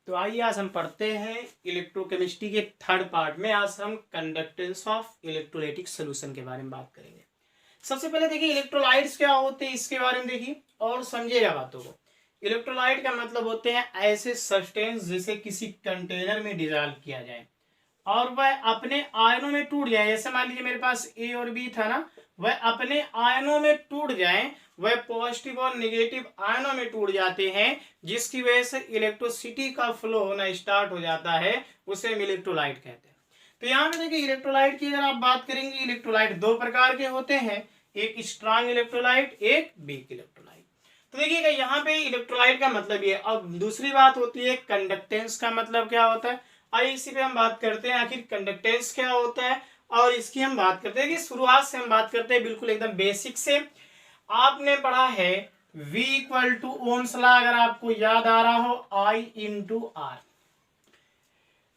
तो आइए आज हम पढ़ते हैं इलेक्ट्रोकेमिस्ट्री के थर्ड पार्ट में। आज हम कंडक्टेंस ऑफ इलेक्ट्रोलाइटिक सोल्यूशन के बारे में बात करेंगे। सबसे पहले देखिए इलेक्ट्रोलाइट्स क्या होते हैं, इसके बारे में देखिए और समझिएगा बातों को। इलेक्ट्रोलाइट का मतलब होते हैं ऐसे सब्सटेंस जिसे किसी कंटेनर में डिजॉल्व किया जाए और वह अपने आयनों में टूट जाए। जैसे मान लीजिए मेरे पास ए और बी था ना, वह अपने आयनों में टूट जाए, वह पॉजिटिव और नेगेटिव आयनों में टूट जाते हैं, जिसकी वजह से इलेक्ट्रिसिटी का फ्लो होना स्टार्ट हो जाता है, उसे हम इलेक्ट्रोलाइट कहते हैं। तो यहाँ पे देखिए इलेक्ट्रोलाइट की अगर आप बात करेंगे, इलेक्ट्रोलाइट दो प्रकार के होते हैं, एक स्ट्रांग इलेक्ट्रोलाइट, एक वीक इलेक्ट्रोलाइट। तो देखिएगा यहाँ पे इलेक्ट्रोलाइट का मतलब ये। अब दूसरी बात होती है कंडक्टेंस का मतलब क्या होता है। आइए इसी पे हम बात करते हैं, आखिर कंडक्टेंस क्या होता है और इसकी हम बात करते हैं कि शुरुआत से हम बात करते हैं बिल्कुल एकदम बेसिक से। आपने पढ़ा है V equal to Ohm's law, अगर आपको याद आ रहा हो, I इंटू आर।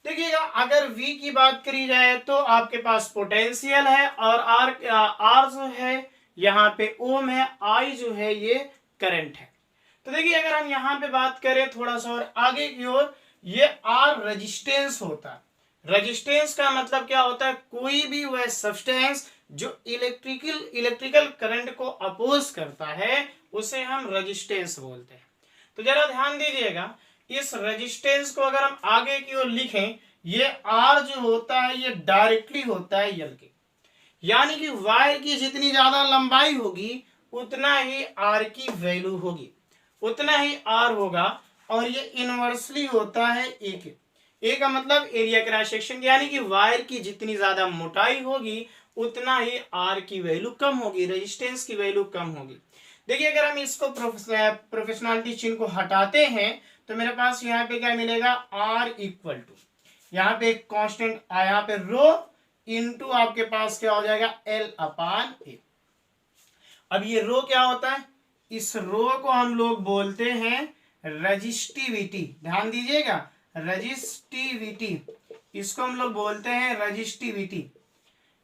देखिएगा अगर V की बात करी जाए तो आपके पास पोटेंशियल है और R जो है यहाँ पे ओम है, I जो है ये करंट है। तो देखिए अगर हम यहाँ पे बात करें थोड़ा सा और आगे की ओर, ये R रेजिस्टेंस होता है। रेजिस्टेंस का मतलब क्या होता है, कोई भी वह सब्सटेंस जो इलेक्ट्रिकल करंट को अपोज करता है उसे हम रेजिस्टेंस बोलते हैं। तो जरा ध्यान दीजिएगा, इस रेजिस्टेंस को अगर हम आगे की ओर लिखें, ये R जो होता है ये डायरेक्टली होता है L के, यानी कि वायर की जितनी ज्यादा लंबाई होगी उतना ही R की वैल्यू होगी, उतना ही R होगा। और ये इनवर्सली होता है A के। A का मतलब एरिया क्रॉस सेक्शन, यानी कि वायर की जितनी ज्यादा मोटाई होगी उतना ही R की वैल्यू कम होगी, रेजिस्टेंस की वैल्यू कम होगी। देखिए अगर हम इसको प्रोफेशनलिटी चिन्ह को हटाते हैं तो मेरे पास यहाँ पे क्या मिलेगा, R इक्वल टू, यहाँ पे एक कांस्टेंट यहाँ पे रो इनटू आपके पास क्या हो जाएगा, L अपान ए। अब ये रो क्या होता है, इस रो को हम लोग बोलते हैं रजिस्टिविटी। ध्यान दीजिएगा, रजिस्टिविटी, इसको हम लोग बोलते हैं रजिस्टिविटी,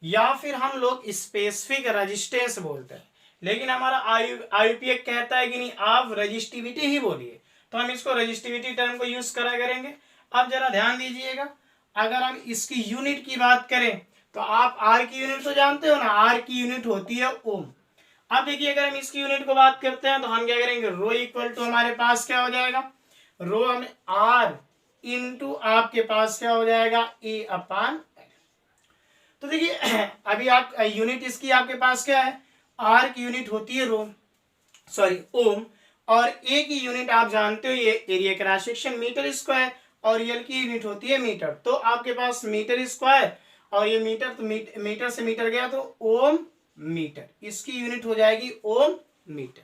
या फिर हम लोग स्पेसिफिक रेजिस्टेंस बोलते हैं। लेकिन हमारा आईयूपीए कहता है कि नहीं, आप रजिस्टिविटी ही बोलिए, तो हम इसको रजिस्टिविटी टर्म को यूज करा करेंगे। अब जरा ध्यान दीजिएगा, अगर हम इसकी यूनिट की बात करें तो आप आर की यूनिट तो जानते हो ना, आर की यूनिट होती है ओम। अब देखिए अगर हम इसकी यूनिट को बात करते हैं तो हम क्या करेंगे, रो इक्वल टू हमारे पास क्या हो जाएगा, रो हम आर इंटू आपके पास क्या हो जाएगा, ए अपान। तो देखिए अभी आप यूनिट इसकी आपके पास क्या है, आर की यूनिट होती है ओम, और ए की यूनिट आप जानते हो ये area cross section metre square, और एल की यूनिट होती है मीटर। तो आपके पास मीटर स्क्वायर और ये मीटर, तो मीटर से मीटर गया तो ओम मीटर, इसकी यूनिट हो जाएगी ओम मीटर।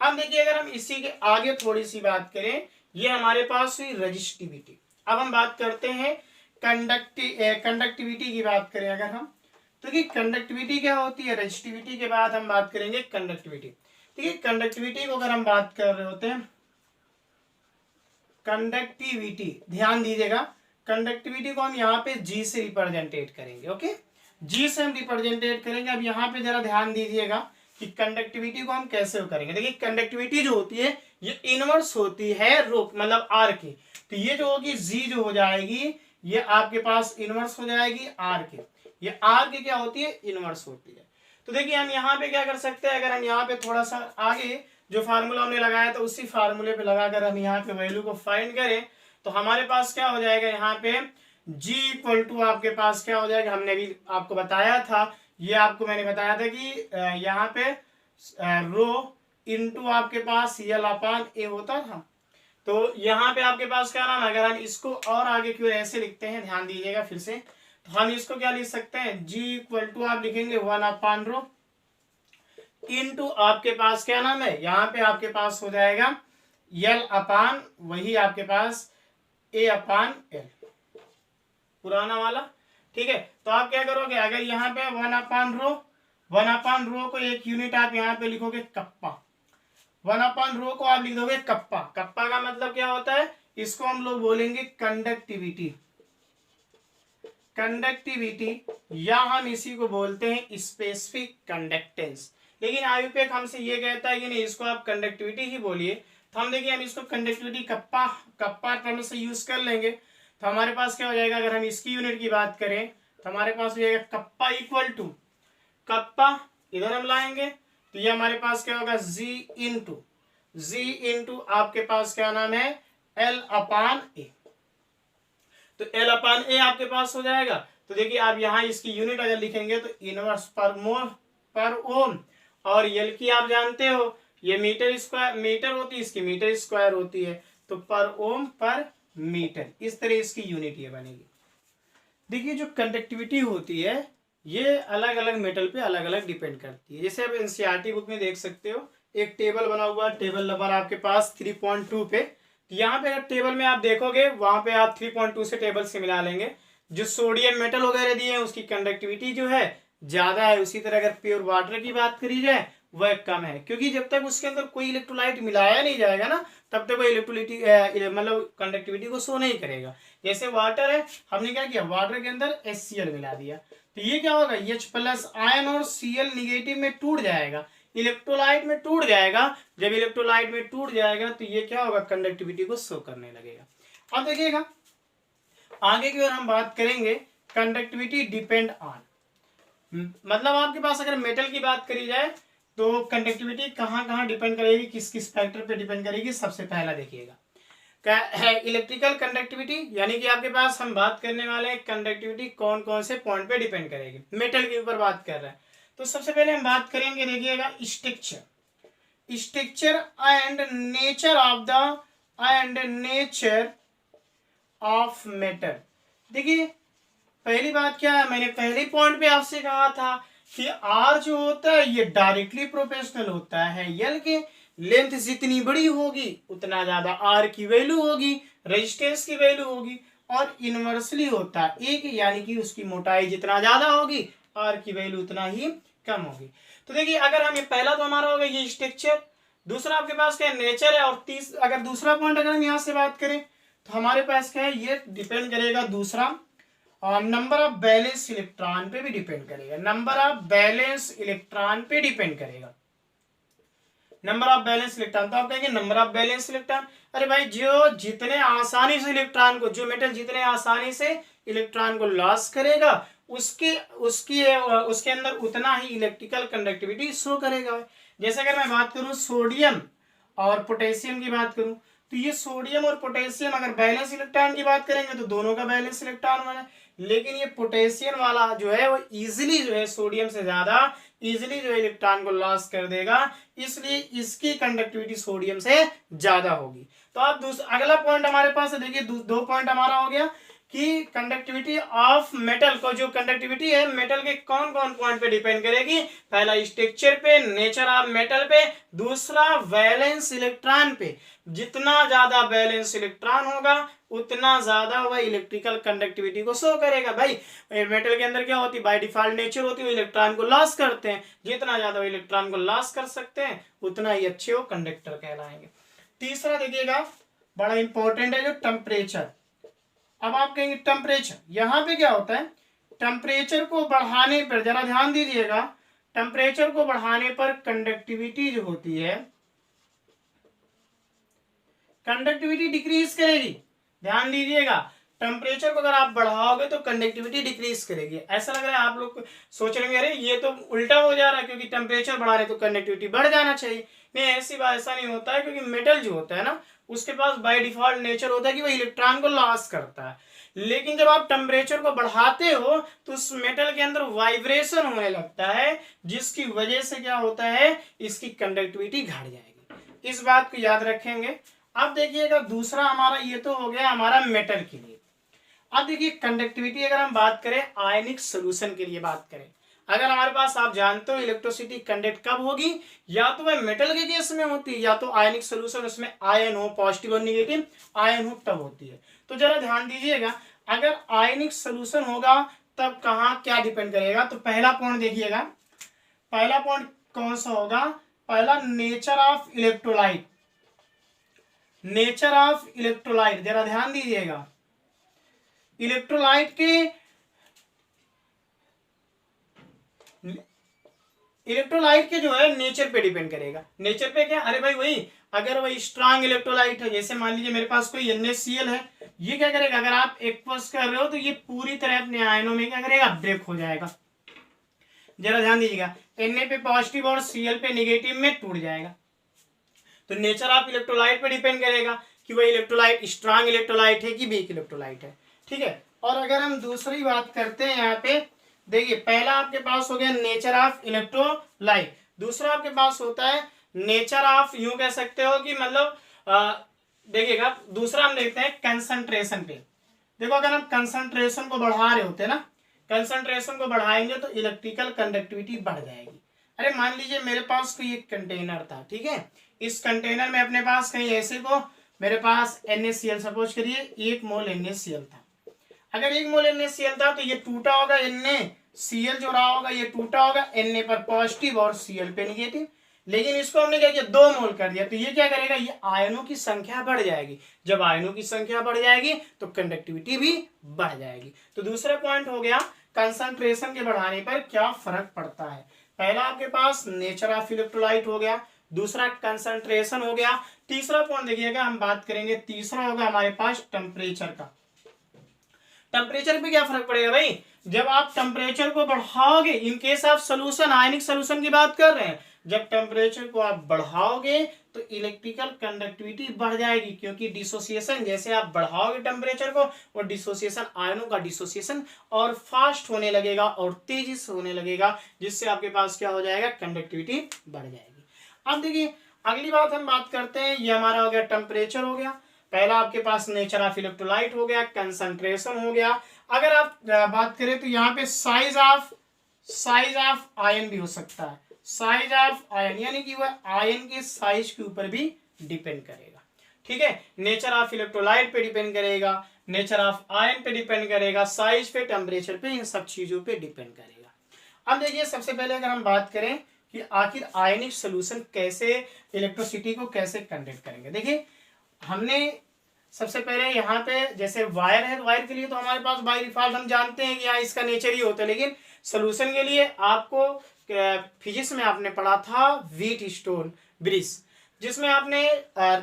अब देखिए अगर हम इसी के आगे थोड़ी सी बात करें, ये हमारे पास हुई रजिस्टिविटी। अब हम बात करते हैं कंडक्टिविटी की बात करें अगर हम, तो कि कंडक्टिविटी क्या होती है, रजिस्टिविटी के बाद हम बात करेंगे कंडक्टिविटी। ठीक है, कंडक्टिविटी को अगर हम बात कर रहे होते हैं, कंडक्टिविटी ध्यान दीजिएगा, कंडक्टिविटी को हम यहाँ पे जी से रिप्रेजेंटेट करेंगे। ओके, जी से हम रिप्रेजेंटेट करेंगे। अब यहाँ पे जरा ध्यान दीजिएगा कि कंडक्टिविटी को हम कैसे करेंगे। देखिए कंडक्टिविटी जो होती है ये इनवर्स होती है रो मतलब आर की, तो ये जो होगी जी जो हो जाएगी ये आपके पास इनवर्स हो जाएगी आर के, ये आर की क्या होती है, इनवर्स होती है। तो देखिए हम यहाँ पे क्या कर सकते हैं, अगर हम यहाँ पे थोड़ा सा आगे जो फार्मूला हमने लगाया था उसी फार्मूले पे लगाकर हम यहाँ पे वैल्यू को फाइंड करें तो हमारे पास क्या हो जाएगा, यहाँ पे G इक्वल टू आपके पास क्या हो जाएगा, हमने भी आपको बताया था, ये आपको मैंने बताया था कि यहाँ पे रो इनटू आपके पास एल अपान ए होता था। तो यहाँ पे आपके पास क्या नाम, अगर हम इसको और आगे की ओर ऐसे लिखते हैं, ध्यान दीजिएगा फिर से, तो हम इसको क्या लिख सकते हैं, G इक्वल टू आप लिखेंगे 1 अपान रो इनटू आपके पास क्या नाम है, यहाँ पे आपके पास हो जाएगा यल अपान वही आपके पास ए अपान एल, पुराना वाला। ठीक है, तो आप क्या करोगे, अगर यहाँ पे 1 अपान रो को एक यूनिट आप यहाँ पे लिखोगे कप्पा, 1 अपान रो को आप लिख दोगे कप्पा। कप्पा का मतलब क्या होता है, इसको हम लोग बोलेंगे कंडक्टिविटी, या हम इसी को बोलते हैं स्पेसिफिक कंडक्टेंस। लेकिन आयुपेक हमसे ये कहता है कि नहीं, इसको आप कंडक्टिविटी ही बोलिए, तो हम देखिए हम इसको कंडक्टिविटी कप्पा कप्पा टर्म से यूज कर लेंगे। तो हमारे पास क्या हो जाएगा, अगर हम इसकी यूनिट की बात करें तो हमारे पास हो जाएगा कप्पा इक्वल टू कप्पा, इधर हम लाएंगे तो ये हमारे पास क्या होगा जी इंटू आपके पास क्या नाम है एल अपान ए। तो एल अपान ए आपके पास हो जाएगा। तो देखिए आप यहाँ इसकी यूनिट अगर लिखेंगे तो इनवर्स पर ओम, और एल की आप जानते हो ये मीटर होती है, इसकी मीटर स्क्वायर होती है, तो पर ओम पर मीटर, इस तरह इसकी यूनिट ये बनेगी। देखिए जो कंडक्टिविटी होती है ये अलग अलग मेटल पे अलग अलग डिपेंड करती है। जैसे आप एनसीईआरटी बुक में देख सकते हो एक टेबल बना हुआ है, टेबल नंबर आपके पास 3.2 पे। तो यहाँ पे अगर टेबल में आप देखोगे वहां पे आप 3.2 से टेबल से मिला लेंगे। जो सोडियम मेटल वगैरह दिए हैं उसकी कंडक्टिविटी जो है ज्यादा है। उसी तरह अगर प्योर वाटर की बात करी जाए वह कम है, क्योंकि जब तक उसके अंदर कोई इलेक्ट्रोलाइट मिलाया नहीं जाएगा ना तब तक वो इलेक्ट्रोलिटी मतलब कंडक्टिविटी को शो नहीं करेगा। जैसे वाटर है, हमने क्या किया वाटर के अंदर HCl मिला दिया, तो ये क्या होगा H+ आयन और Cl निगेटिव में टूट जाएगा, इलेक्ट्रोलाइट में टूट जाएगा। जब इलेक्ट्रोलाइट में टूट जाएगा तो ये क्या होगा कंडक्टिविटी को शो करने लगेगा। अब देखिएगा आगे की ओर हम बात करेंगे कंडक्टिविटी डिपेंड ऑन, मतलब आपके पास अगर मेटल की बात करी जाए तो कंडक्टिविटी कहाँ कहाँ डिपेंड करेगी, किस किस फैक्टर पे डिपेंड करेगी। सबसे पहला देखिएगा क्या है इलेक्ट्रिकल कंडक्टिविटी, यानी कि आपके पास हम बात करने वाले हैं कंडक्टिविटी कौन कौन से पॉइंट पे डिपेंड करेगी, मेटल के ऊपर बात कर रहे हैं। तो सबसे पहले हम बात करेंगे देखिएगा structure and nature of metal. देखिए पहली बात क्या है, मैंने पहले पॉइंट पे आपसे कहा था कि आर जो होता है ये डायरेक्टली प्रोपोर्शनल होता है, यल के लेंथ जितनी बड़ी होगी उतना ज्यादा आर की वैल्यू होगी, रेजिस्टेंस की वैल्यू होगी, और इनवर्सली होता है एक, यानी कि उसकी मोटाई जितना ज्यादा होगी आर की वैल्यू उतना ही कम होगी। तो देखिए अगर हम ये पहला तो हमारा होगा ये स्ट्रक्चर, दूसरा आपके पास क्या नेचर है, और अगर दूसरा पॉइंट अगर हम यहाँ से बात करें तो हमारे पास क्या है ये डिपेंड करेगा दूसरा और नंबर ऑफ बैलेंस इलेक्ट्रॉन पे भी डिपेंड करेगा, नंबर ऑफ बैलेंस इलेक्ट्रॉन पे डिपेंड करेगा, नंबर ऑफ बैलेंस इलेक्ट्रॉन। तो आप कहेंगे नंबर ऑफ बैलेंस इलेक्ट्रॉन, अरे भाई जो जितने आसानी से इलेक्ट्रॉन को, जो मेटल जितने आसानी से इलेक्ट्रॉन को लॉस करेगा उसके अंदर उतना ही इलेक्ट्रिकल कंडक्टिविटी शो करेगा। जैसे अगर मैं बात करूं सोडियम और पोटेशियम की बात करूं तो ये सोडियम और पोटेशियम अगर बैलेंस इलेक्ट्रॉन की बात करेंगे तो दोनों का बैलेंस इलेक्ट्रॉन बना, लेकिन ये पोटेशियम वाला जो है वो इजीली जो है सोडियम से ज्यादा इजीली जो है इलेक्ट्रॉन को लॉस कर देगा, इसलिए इसकी कंडक्टिविटी सोडियम से ज्यादा होगी। तो आप अगला पॉइंट हमारे पास है, देखिए दो पॉइंट हमारा हो गया कि कंडक्टिविटी ऑफ मेटल को, जो कंडक्टिविटी है मेटल के कौन कौन पॉइंट पे डिपेंड करेगी, पहला स्ट्रक्चर पे, नेचर ऑफ मेटल पे, दूसरा वैलेंस इलेक्ट्रॉन पे। जितना ज्यादा बैलेंस इलेक्ट्रॉन होगा उतना ज्यादा वह इलेक्ट्रिकल कंडक्टिविटी को शो करेगा। भाई मेटल के अंदर क्या होती है बाय डिफॉल्ट नेचर होती है, इलेक्ट्रॉन को लॉस करते हैं, जितना ज्यादा वो इलेक्ट्रॉन को लॉस कर सकते हैं उतना ही अच्छे वो कंडक्टर कहलाएंगे। तीसरा देखिएगा बड़ा इंपॉर्टेंट है जो टेम्परेचर। अब आप कहेंगे टेम्परेचर, यहां पे क्या होता है टेम्परेचर को बढ़ाने पर, जरा ध्यान दीजिएगा, टेम्परेचर को बढ़ाने पर कंडक्टिविटी जो होती है कंडक्टिविटी डिक्रीज करेगी। ध्यान दीजिएगा टेम्परेचर को अगर आप बढ़ाओगे तो कंडक्टिविटी डिक्रीज करेगी। ऐसा लग रहा है आप लोग सोच रहे अरे ये तो उल्टा हो जा रहा है, क्योंकि टेम्परेचर बढ़ा रहे तो कंडक्टिविटी बढ़ जाना चाहिए। नहीं, ऐसी बात ऐसा नहीं होता है, क्योंकि मेटल जो होता है ना उसके पास बाय डिफॉल्ट नेचर होता है कि वो इलेक्ट्रॉन को लॉस करता है, लेकिन जब आप टेम्परेचर को बढ़ाते हो तो उस मेटल के अंदर वाइब्रेशन होने लगता है, जिसकी वजह से क्या होता है इसकी कंडक्टिविटी घट जाएगी। इस बात को याद रखेंगे। अब देखिएगा दूसरा हमारा ये तो हो गया हमारा मेटल के लिए। अब देखिए कंडक्टिविटी अगर हम बात करें आयनिक सोल्यूशन के लिए बात करें, अगर हमारे पास आप जानते हो इलेक्ट्रिसिटी कंडक्ट कब होगी, या तो वह मेटल के केस में होती है या तो आयनिक सोल्यूशन उसमें आयन हो, पॉजिटिव और निगेटिव आयन हो तब होती है। तो जरा ध्यान दीजिएगा अगर आयनिक सोल्यूशन होगा तब कहाँ क्या डिपेंड करेगा। तो पहला पॉइंट देखिएगा, पहला पॉइंट कौन सा होगा, पहला nature of electrolyte, nature of electrolyte. जरा ध्यान दीजिएगा इलेक्ट्रोलाइट के जो है नेचर पे डिपेंड करेगा। नेचर पे क्या, अरे भाई वही अगर वह स्ट्रांग इलेक्ट्रोलाइट है, जैसे मान लीजिए मेरे पास कोई NaCl है, ये क्या करेगा, अगर आप एक्वस कर रहे हो तो ये पूरी तरह अपने आयनों में क्या करेगा, ब्रेक हो जाएगा। जरा ध्यान दीजिएगा, Na पे पॉजिटिव और Cl पे नेगेटिव में टूट जाएगा। तो नेचर ऑफ इलेक्ट्रोलाइट पे डिपेंड करेगा कि वह इलेक्ट्रोलाइट स्ट्रांग इलेक्ट्रोलाइट है कि वीक इलेक्ट्रोलाइट है। ठीक है, और अगर हम दूसरी बात करते हैं यहाँ पे, देखिए पहला आपके पास हो गया नेचर ऑफ इलेक्ट्रोलाइट, दूसरा आपके पास होता है नेचर ऑफ, यूं कह सकते हो कि मतलब देखिएगा, दूसरा हम देखते हैं कंसंट्रेशन पे। देखो अगर हम कंसंट्रेशन को बढ़ा रहे होते हैं ना, कंसंट्रेशन को बढ़ाएंगे तो इलेक्ट्रिकल कंडक्टिविटी बढ़ जाएगी। अरे मान लीजिए मेरे पास कोई एक कंटेनर था, ठीक है, इस कंटेनर में अपने पास कहीं ऐसे को मेरे पास NaCl, सपोज करिए 1 मोल NaCl था। अगर 1 मोल NaCl था तो ये टूटा होगा, NaCl जो रहा होगा ये टूटा होगा, Na पर पॉजिटिव और Cl पे निगेटिव। लेकिन इसको हमने क्या किया, 2 मोल कर दिया, तो ये क्या करेगा, ये आयनों की संख्या बढ़ जाएगी। जब आयनों की संख्या बढ़ जाएगी तो कंडक्टिविटी भी बढ़ जाएगी। तो दूसरा पॉइंट हो गया कंसंट्रेशन के बढ़ाने पर क्या फर्क पड़ता है। पहला आपके पास नेचर ऑफ इलेक्ट्रोलाइट हो गया, दूसरा कंसंट्रेशन हो गया, तीसरा पॉइंट देखिएगा हम बात करेंगे, तीसरा होगा हमारे पास टेम्परेचर का। टेम्परेचर पे क्या फर्क पड़ेगा भाई, जब आप टेम्परेचर को बढ़ाओगे, इन केस आप सोल्यूशन आयनिक सोल्यूशन की बात कर रहे हैं, जब टेम्परेचर को आप बढ़ाओगे तो इलेक्ट्रिकल कंडक्टिविटी बढ़ जाएगी, क्योंकि डिसोसिएशन जैसे आप बढ़ाओगे टेम्परेचर को, और डिसोसिएशन आयनों का डिसोसिएशन और फास्ट होने लगेगा और तेजी से होने लगेगा, जिससे आपके पास क्या हो जाएगा, कंडक्टिविटी बढ़ जाएगी। अब देखिए अगली बात हम बात करते हैं, ये हमारा हो गया टेम्परेचर हो गया, पहला आपके पास नेचर ऑफ इलेक्ट्रोलाइट हो गया, कंसंट्रेशन हो गया। अगर आप बात करें तो यहाँ पे साइज ऑफ आयन भी हो सकता है, साइज ऑफ आयन, यानी कि वह आयन के साइज के ऊपर भी डिपेंड करेगा। ठीक है, नेचर ऑफ इलेक्ट्रोलाइट पे डिपेंड करेगा, नेचर ऑफ आयन पे डिपेंड करेगा, साइज पे, टेम्परेचर पे, इन सब चीजों पे डिपेंड करेगा। अब देखिए सबसे पहले अगर हम बात करें कि आखिर आयनिक सोल्यूशन कैसे इलेक्ट्रिसिटी को कैसे कंडक्ट करेंगे, देखिए हमने सबसे पहले यहाँ पे जैसे वायर है, तो वायर के लिए तो हमारे पास बाय डिफॉल्ट हम जानते हैं कि यहाँ इसका नेचर ही होता है, लेकिन सोल्यूशन के लिए आपको फिजिक्स में आपने पढ़ा था व्हीटस्टोन ब्रिज, जिसमें आपने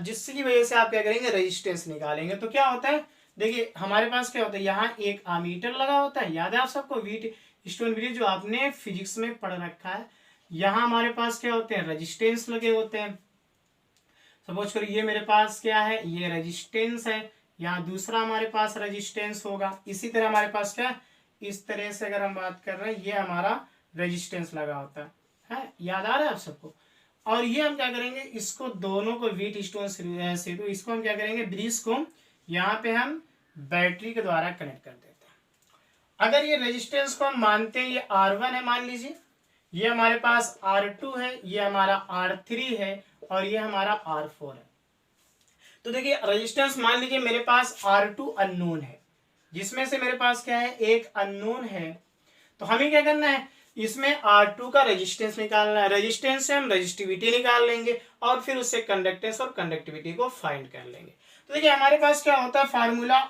जिसकी वजह से आप क्या करेंगे, रेजिस्टेंस निकालेंगे। तो क्या होता है, देखिए हमारे पास क्या होता है, यहाँ एक आमीटर लगा होता है, याद है आप सबको व्हीटस्टोन ब्रिज जो आपने फिजिक्स में पढ़ रखा है। यहाँ हमारे पास क्या होते हैं, रेजिस्टेंस लगे होते हैं। सपोज करिए ये मेरे पास क्या है, ये रेजिस्टेंस है, यहाँ दूसरा हमारे पास रेजिस्टेंस होगा। इसी तरह हमारे पास क्या, इस तरह से अगर हम बात कर रहे हैं, ये हमारा रेजिस्टेंस लगा होता है, याद आ रहा है आप सबको। और ये हम क्या करेंगे, इसको दोनों को व्हीटस्टोन से तो इसको हम क्या करेंगे, ब्रिज को यहाँ पे हम बैटरी के द्वारा कनेक्ट कर देते हैं। अगर ये रेजिस्टेंस को हम मानते हैं ये R1 है, मान लीजिए ये हमारे पास R2 है, ये हमारा R3 है और ये हमारा R4 है। तो देखिए रेजिस्टेंस मान लीजिए मेरे पास R2 अननोन है, जिसमें से मेरे पास क्या है, एक अननोन है। तो हमें क्या करना है, इसमें R2 का रेजिस्टेंस निकालना है, रेजिस्टेंस से हम रेजिस्टिविटी निकाल लेंगे और फिर उससे कंडक्टेंस और कंडक्टिविटी को फाइंड कर लेंगे। तो देखिए हमारे पास क्या होता है, formula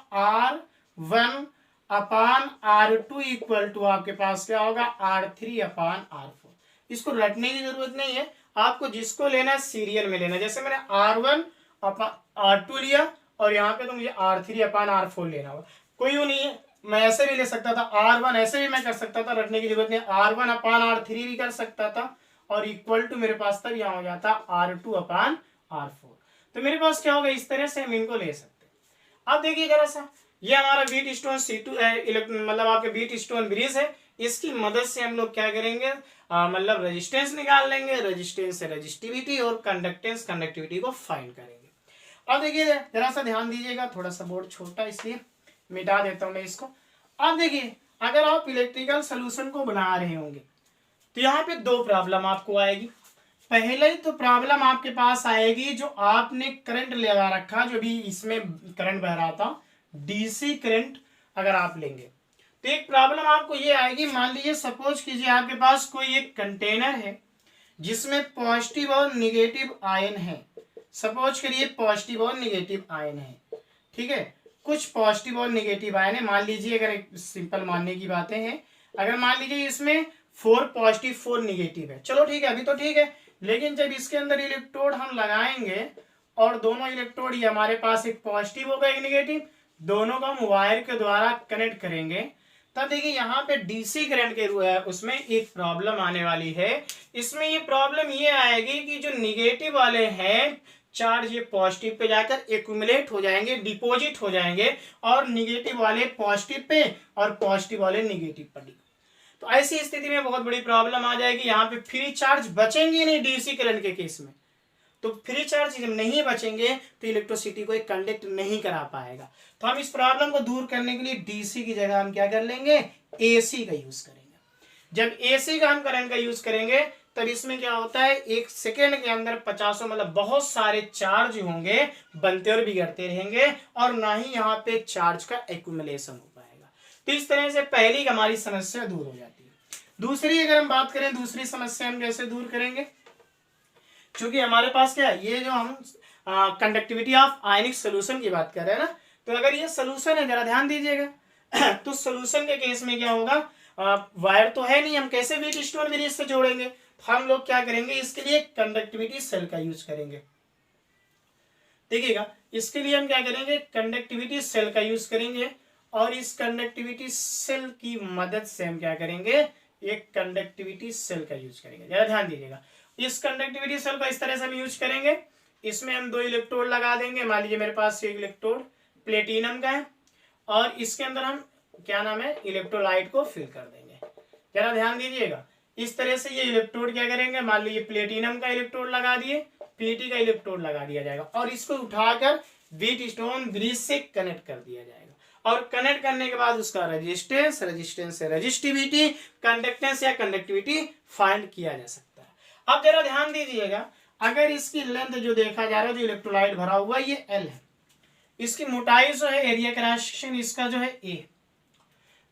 R1 upon R2 equal to आपके पास क्या होगा, R3 अपान R4। इसको रटने की जरूरत नहीं है, आपको जिसको लेना है सीरियल में लेना। जैसे मैंने R1 अपान R2 लिया और यहाँ पे तो मुझे R3 अपान R4 लेना होगा, कोई नहीं है, मैं ऐसे भी ले सकता था, R1 ऐसे भी मैं कर सकता था, रटने की जरूरत नहीं, R1 अपान R3 भी कर सकता था और इक्वल टू मेरे पास तब यहाँ हो जाता R2 अपान R4। तो मेरे पास क्या होगा, इस तरह से हम इनको ले सकते हैं। अब देखिए जरा सा, ये हमारा व्हीटस्टोन C2 है, मतलब आपके व्हीटस्टोन ब्रिज है, इसकी मदद से हम लोग क्या करेंगे, मतलब रेजिस्टेंस निकाल लेंगे, रेजिस्टेंस से रेजिस्टिविटी और कंडक्टेंस कंडक्टिविटी को फाइंड करेंगे। अब देखिए जरा सा ध्यान दीजिएगा, थोड़ा सा बोर्ड छोटा इसलिए मिटा देता हूं मैं इसको। अब देखिए अगर आप इलेक्ट्रिकल सोल्यूशन को बना रहे होंगे तो यहाँ पे 2 प्रॉब्लम आपको आएगी। पहले ही तो प्रॉब्लम आपके पास आएगी जो आपने करंट लगा रखा, जो भी इसमें करंट बह रहा था, डीसी करंट अगर आप लेंगे तो एक प्रॉब्लम आपको ये आएगी। मान लीजिए सपोज कीजिए आपके पास कोई एक कंटेनर है जिसमें पॉजिटिव और निगेटिव आयन है, सपोज करिए पॉजिटिव और निगेटिव आयन है, ठीक है, कुछ पॉजिटिव और निगेटिव आयन है। मान लीजिए अगर एक सिंपल मानने की बातें हैं, अगर मान लीजिए इसमें 4 पॉजिटिव 4 निगेटिव है, चलो ठीक है, अभी तो ठीक है, लेकिन जब इसके अंदर इलेक्ट्रोड हम लगाएंगे और दोनों इलेक्ट्रोड ये हमारे पास एक पॉजिटिव होगा एक नेगेटिव, दोनों को हम वायर के द्वारा कनेक्ट करेंगे, तब देखिए यहाँ पे डीसी करंट के उसमें एक प्रॉब्लम आने वाली है। इसमें ये प्रॉब्लम ये आएगी कि जो निगेटिव वाले हैं चार्ज ये पॉजिटिव पे जाकर एक्यूमुलेट हो जाएंगे, डिपॉजिट हो जाएंगे, और निगेटिव वाले पॉजिटिव पे और पॉजिटिव वाले निगेटिव पर। तो ऐसी स्थिति में बहुत बड़ी प्रॉब्लम आ जाएगी, यहाँ पे फ्री चार्ज बचेंगे नहीं डीसी करंट के केस में। तो फ्री चार्ज जब नहीं बचेंगे तो इलेक्ट्रिसिटी को कंडक्ट नहीं करा पाएगा। तो हम इस प्रॉब्लम को दूर करने के लिए डीसी की जगह हम क्या कर लेंगे, एसी का यूज करेंगे। जब एसी का हम करंट का यूज करेंगे तब इसमें क्या होता है, एक सेकेंड के अंदर 50 मतलब बहुत सारे चार्ज होंगे, बनते और बिगड़ते रहेंगे, और ना ही यहाँ पे चार्ज का एक्यूमुलेशन हो पाएगा। तो इस तरह से पहली हमारी समस्या दूर हो जाती है। दूसरी अगर हम बात करें, दूसरी समस्या हम कैसे दूर करेंगे, क्योंकि हमारे पास क्या है, ये जो हम कंडक्टिविटी ऑफ आयनिक सोल्यूशन की बात कर रहे हैं ना, तो अगर ये सोल्यूशन है, जरा ध्यान दीजिएगा तो सोल्यूशन के केस में क्या होगा, वायर तो है नहीं, हम कैसे व्हीटस्टोन ब्रिज से जोड़ेंगे। हम लोग क्या करेंगे, इसके लिए कंडक्टिविटी सेल का यूज करेंगे। देखिएगा, इसके लिए हम क्या करेंगे, कंडक्टिविटी सेल का यूज करेंगे, और इस कंडक्टिविटी सेल की मदद से हम क्या करेंगे, एक कंडक्टिविटी सेल का यूज करेंगे। जरा ध्यान दीजिएगा, इस कंडक्टिविटी सेल को इस तरह से हम यूज करेंगे, इसमें हम 2 इलेक्ट्रोड लगा देंगे। मान लीजिए मेरे पास एक इलेक्ट्रोड प्लेटिनम का है, और इसके अंदर हम क्या नाम है, इलेक्ट्रोलाइट को फिल कर देंगे। जरा ध्यान दीजिएगा, इस तरह से ये इलेक्ट्रोड क्या करेंगे, मान लीजिए प्लेटिनम का इलेक्ट्रोड लगा दिए, पीटी का इलेक्ट्रोड लगा दिया जाएगा, और इसको उठाकर व्हीटस्टोन ब्रिज से कनेक्ट कर दिया जाएगा। और कनेक्ट करने के बाद उसका रेजिस्टेंस, रेजिस्टेंस से रेजिस्टिविटी, कंडक्टेंस या कंडक्टिविटी फाइंड किया जा सकता है। अब जरा ध्यान दीजिएगा, अगर इसकी लेंथ जो देखा जा रहा है, जो इलेक्ट्रोलाइट भरा हुआ है, ये L है, इसकी मोटाई जो है, एरिया क्रॉस सेक्शन इसका जो है A।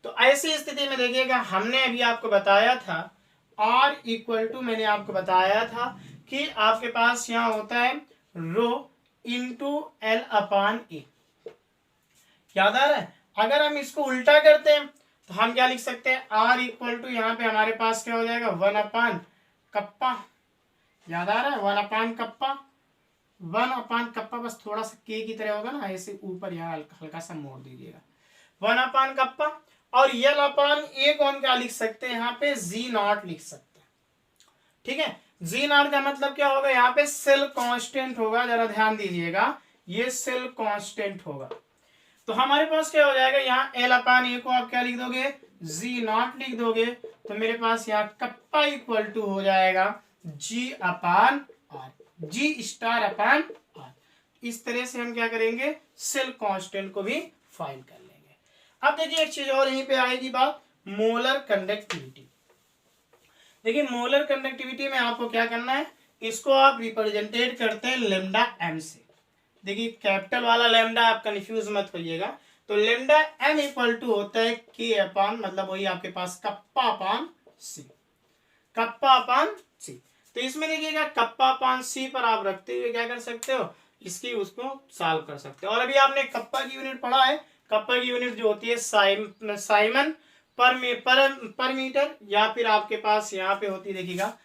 तो ऐसी स्थिति में देखिएगा, हमने अभी आपको बताया था R इक्वल टू, मैंने आपको बताया था कि आपके पास यहाँ होता है rho into L upon A। याद आ रहा है? अगर हम इसको उल्टा करते हैं तो हम क्या लिख सकते हैं, R इक्वल टू, यहाँ पे हमारे पास क्या हो जाएगा, 1 अपान कप्पा। याद आ रहा है, 1 अपान कप्पा, 1 अपान कप्पा, बस थोड़ा सा के की तरह होगा ना, ऐसे ऊपर यहाँ हल्का सा मोड़ दीजिएगा, 1 अपान कप्पा। और यल अपान ए को हम क्या लिख सकते हैं, यहाँ पे G0 लिख सकते हैं। ठीक है, G0 का मतलब क्या होगा, यहाँ पे सेल कांस्टेंट होगा। जरा ध्यान दीजिएगा, ये सेल कांस्टेंट होगा। तो हमारे पास क्या हो जाएगा, यहाँ L अपान ए को आप क्या लिख दोगे, G0 लिख दोगे, तो मेरे पास यहाँ कप्पा इक्वल टू हो जाएगा G अपान R, G स्टार अपान R। इस तरह से हम क्या करेंगे, सेल कांस्टेंट को भी फाइंड कर लेंगे। अब देखिए, एक चीज और यहीं पे आएगी बात, मोलर कंडक्टिविटी। देखिए, मोलर कंडक्टिविटी में आपको क्या करना है, इसको आप रिप्रेजेंटेट करते हैं लेमडा एम से। देखिए, कैपिटल वाला लेमडा, आप कंफ्यूज मत होइएगा। तो लेमडा एम इक्वल टू होता है के अपान, मतलब वही आपके पास कप्पा अपान सी, कप्पा अपान सी। तो इसमें देखिएगा, कप्पा अपान सी पर आप रखते हुए क्या कर सकते हो, इसकी उसको सॉल्व कर सकते हो। और अभी आपने कप्पा की यूनिट पढ़ा है, कप्पा की यूनिट जो होती है साइमन पर मीटर, या फिर आपके पास यहाँ पे होती है, देखिएगा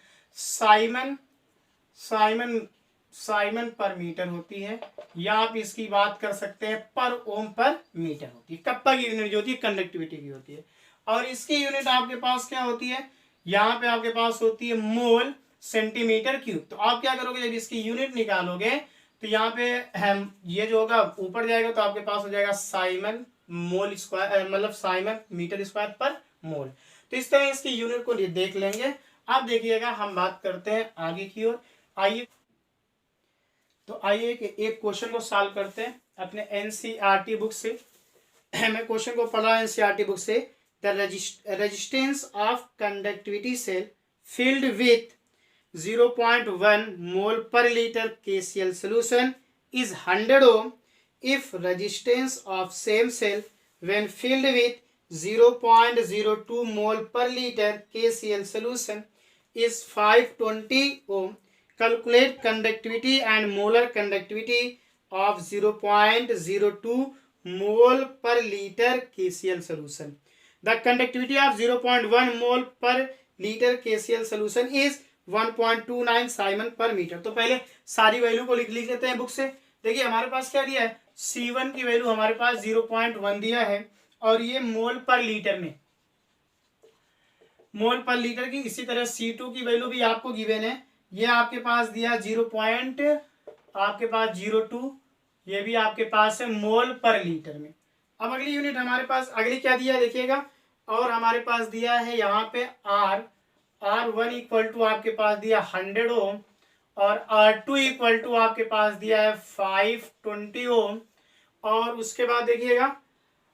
साइमन पर मीटर होती है, या आप इसकी बात कर सकते हैं पर ओम पर मीटर होती है। कप्पा की यूनिट जो होती है कंडक्टिविटी की होती है। और इसकी यूनिट आपके पास क्या होती है, यहाँ पे आपके पास होती है मोल सेंटीमीटर क्यूब। तो आप क्या करोगे, जब इसकी यूनिट निकालोगे तो यहाँ पे हम ये जो होगा ऊपर जाएगा, तो आपके पास हो जाएगा साइमन मोल स्क्वायर, मतलब साइमन मीटर स्क्वायर पर मोल। तो इस तरह इसकी यूनिट को देख लेंगे। अब देखिएगा, हम बात करते हैं आगे की ओर। आइए, तो आइए एक क्वेश्चन को सॉल्व करते हैं अपने एनसीईआरटी बुक से। मैं क्वेश्चन को पढ़ा एनसीईआरटी बुक से। The resistance of conductivity cell filled with 0.1 mole per liter KCl solution is 100 ohm if resistance of same cell when filled with 0.02 mole per liter KCl solution is 520 ohm. Calculate conductivity and molar conductivity of 0.02 mole per liter KCl solution. The conductivity of 0.1 mole per liter KCl solution is 1.29 Simon पर metre. तो पहले सारी value को लिख लेते हैं book से। देखिए हमारे पास क्या दिया है, C1 की वैल्यू हमारे पास 0.1 दिया है और ये मोल पर लीटर में, मोल पर लीटर की। इसी तरह C2 की वैल्यू भी आपको गिवन है, ये आपके पास दिया 0.02, ये भी आपके पास है मोल पर लीटर में। अब अगली यूनिट हमारे पास अगली क्या दिया है देखिएगा, और हमारे पास दिया है यहाँ पे R1 इक्वल टू आपके पास दिया 100 ओम और R2 इक्वल टू आपके पास दिया है 520 ओम। और उसके बाद देखिएगा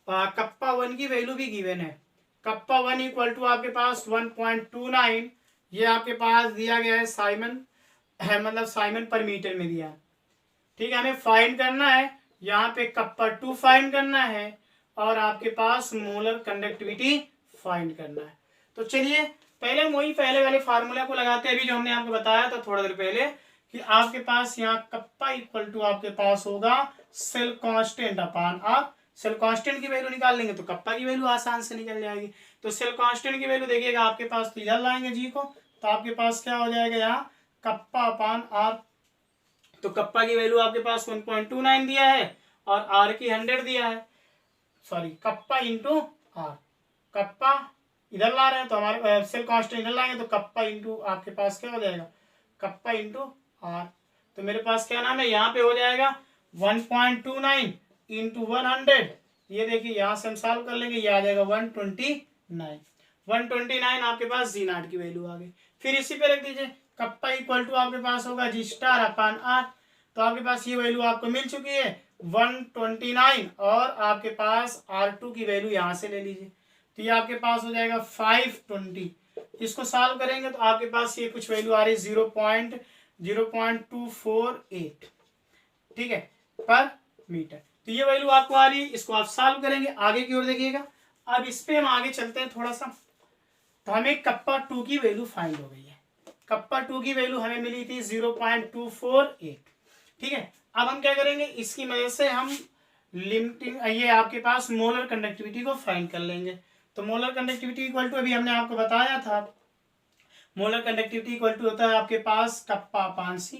कप्पा 1 की वैल्यू भी गिवन है, कप्पा 1 इक्वल टू आपके पास 1.29, ये आपके पास दिया गया है साइमन है, मतलब साइमन पर मीटर में दिया है। ठीक है, हमें फाइंड करना है यहाँ पे कप्पा 2 फाइंड करना है और आपके पास मोलर कंडक्टिविटी फाइंड करना है। तो चलिए पहले हम वही पहले वाले फार्मूला को लगाते हैं, अभी जो हमने आपको बताया था थोड़ा देर पहले कि आपके पास यहाँ कप्पा इक्वल टू आपके पास होगा सेल कांस्टेंट अपान आप सेल कांस्टेंट की वैल्यू निकाल लेंगे तो कप्पा की वैल्यू आसान से निकल जाएगी। तो सेल कांस्टेंट की वैल्यू देखिएगा आपके पास, तो इधर लाएंगे जी को, तो आपके पास क्या हो जाएगा यहाँ कप्पा अपान आर। तो कप्पा की वैल्यू आपके पास 1.29 दिया है और आर की 100 दिया है, sorry kappa into R, kappa इधर ला रहे हैं तो हमारे सेल कांस्टेंट इधर लाएंगे तो कप्पा इंटू आपके पास क्या हो जाएगा कप्पा इंटू आर। तो मेरे पास क्या नाम है यहाँ पे हो जाएगा 1.29 इंटू 100, ये देखिए यहाँ से हम सॉल्व कर लेंगे, ये आ जाएगा 129 आपके पास जी नॉट की वैल्यू आ गई। फिर इसी पे रख दीजिए कप्पा इक्वल टू आपके पास होगा जी स्टार अपान आर, तो आपके पास ये वैल्यू आपको मिल चुकी है 129 और आपके पास R2 की वैल्यू यहाँ से ले लीजिए, तो ये आपके पास हो जाएगा 520। इसको सॉल्व करेंगे तो आपके पास ये कुछ वैल्यू आ रही है 0.0248, ठीक है, पर मीटर। तो ये वैल्यू आपको आ रही है, इसको आप सॉल्व करेंगे। आगे की ओर देखिएगा, अब इस पे हम आगे चलते हैं थोड़ा सा। तो हमें कप्पा 2 की वैल्यू फाइंड हो गई है, कप्पा 2 की वैल्यू हमें मिली थी 0.248, ठीक है। अब हम क्या करेंगे, इसकी मदद से हम लिमिटिंग ये आपके पास मोलर कंडक्टिविटी को फाइंड कर लेंगे। तो मोलर कंडक्टिविटी इक्वल टू अभी हमने आपको बताया था, मोलर कंडक्टिविटी इक्वल टू होता है आपके पास कप्पा अपान सी।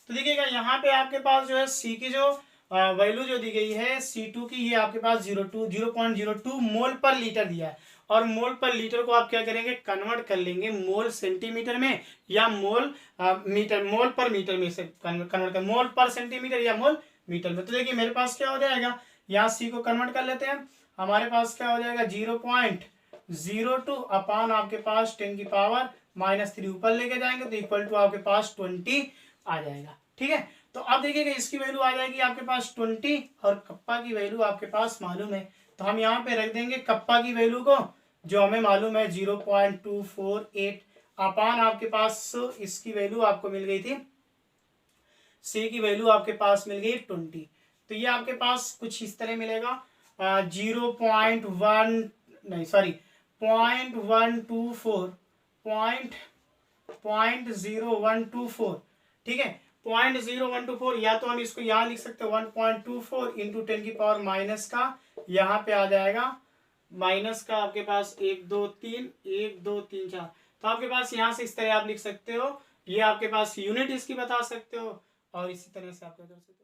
तो देखिएगा यहाँ पे आपके पास जो है सी की जो वैल्यू जो दी गई है C2 की, ये आपके पास 0.02 मोल पर लीटर दिया है और मोल पर लीटर को आप क्या करेंगे कन्वर्ट कर लेंगे मोल सेंटीमीटर में या मोल मीटर, मोल पर मीटर में से कन्वर्ट कर, मोल पर सेंटीमीटर या मोल मीटर में। तो देखिए मेरे पास क्या हो जाएगा, यहाँ सी को कन्वर्ट कर लेते हैं, हमारे पास क्या हो जाएगा 0.02 अपान आपके पास 10 की पावर -3 ऊपर लेके जाएंगे तो इक्वल टू आपके पास 20 आ जाएगा, ठीक है। तो अब देखिएगा इसकी वैल्यू आ जाएगी आपके पास 20 और कप्पा की वैल्यू आपके पास मालूम है, तो हम यहाँ पे रख देंगे कप्पा की वैल्यू को जो हमें मालूम है 0.248 अपान आपके पास इसकी वैल्यू आपको मिल गई थी, सी की वैल्यू आपके पास मिल गई 20। तो ये आपके पास कुछ इस तरह मिलेगा 0.0124, ठीक है, 0.0124, या तो हम इसको यहाँ लिख सकते हैं 1.24 इंटू 10 की पावर माइनस का, यहाँ पे आ जाएगा माइनस का आपके पास 1 2 3 4, तो आपके पास यहाँ से इस तरह आप लिख सकते हो, ये आपके पास यूनिट इसकी बता सकते हो और इसी तरह से आप कर सकते हो।